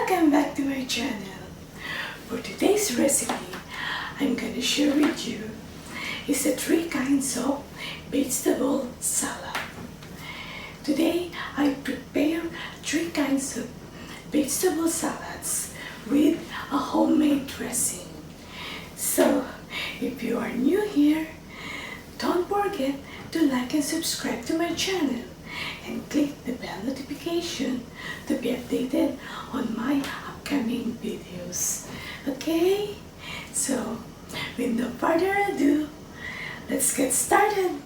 Welcome back to my channel. For today's recipe, I'm gonna share with you is the 3 kinds of vegetable salad. Today, I prepare 3 kinds of vegetable salads with a homemade dressing. So, if you are new here, don't forget to like and subscribe to my channel and click the bell notification to be updated on my upcoming videos. Okay? So, with no further ado, let's get started!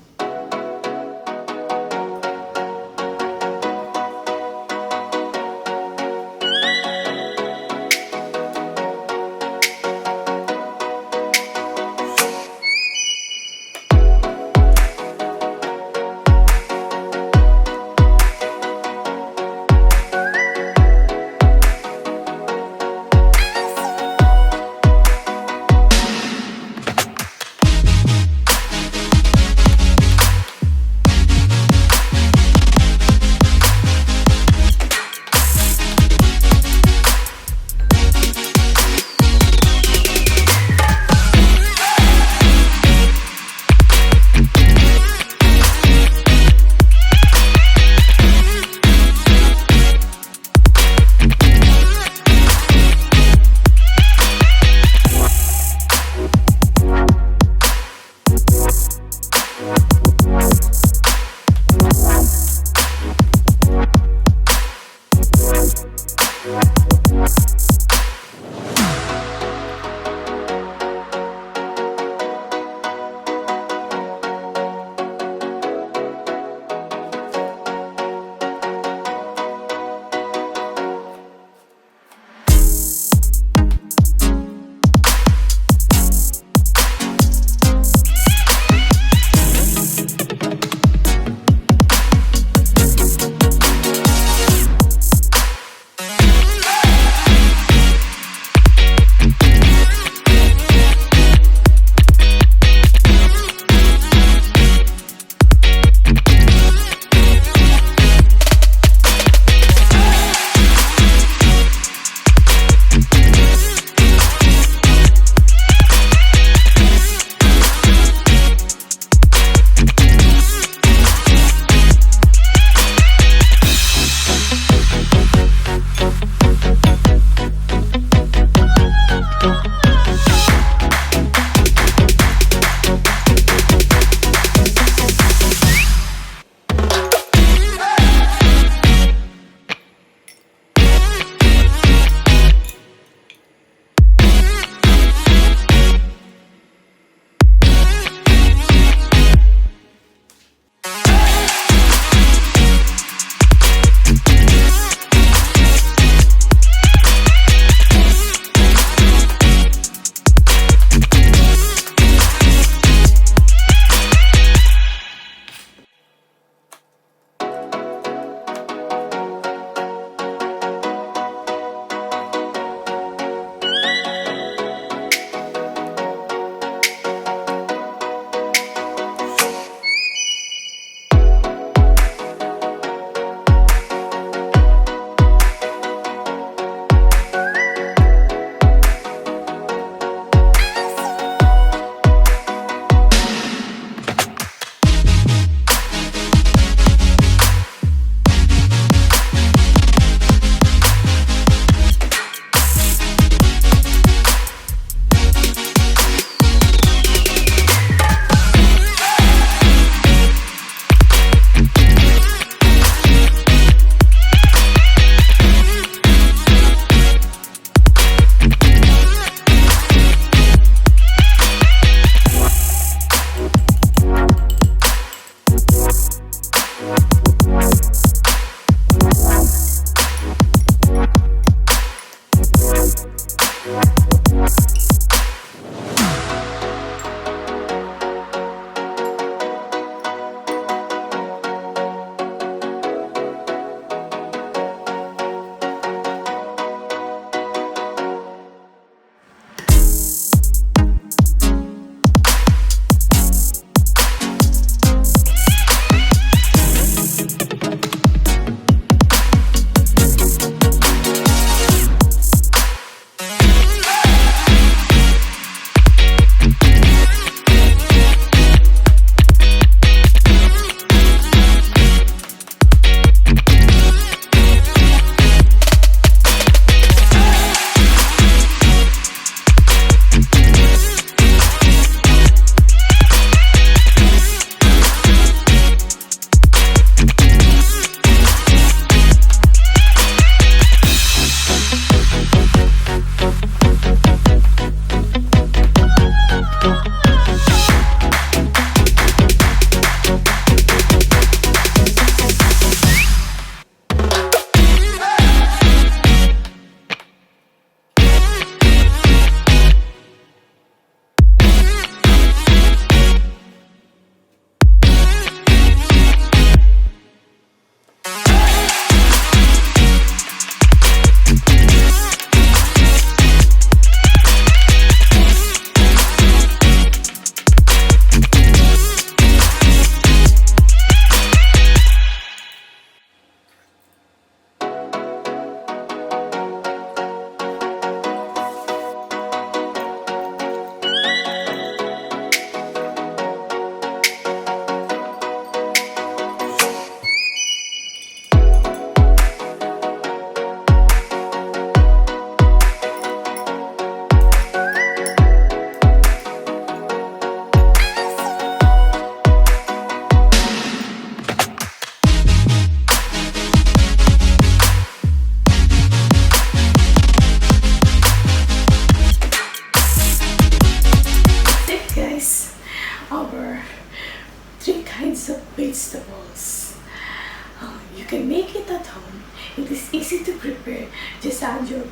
easy to prepare. Just add your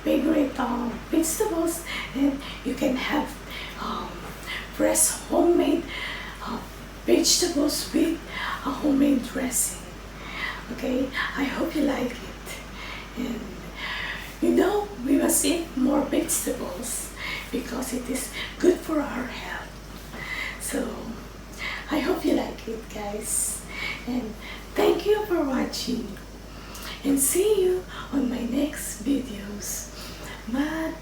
favorite vegetables, and you can have fresh homemade vegetables with a homemade dressing. Okay, I hope you like it. And you know, we must eat more vegetables because it is good for our health. So I hope you like it, guys. And thank you for watching. And see you on my next videos. Bye.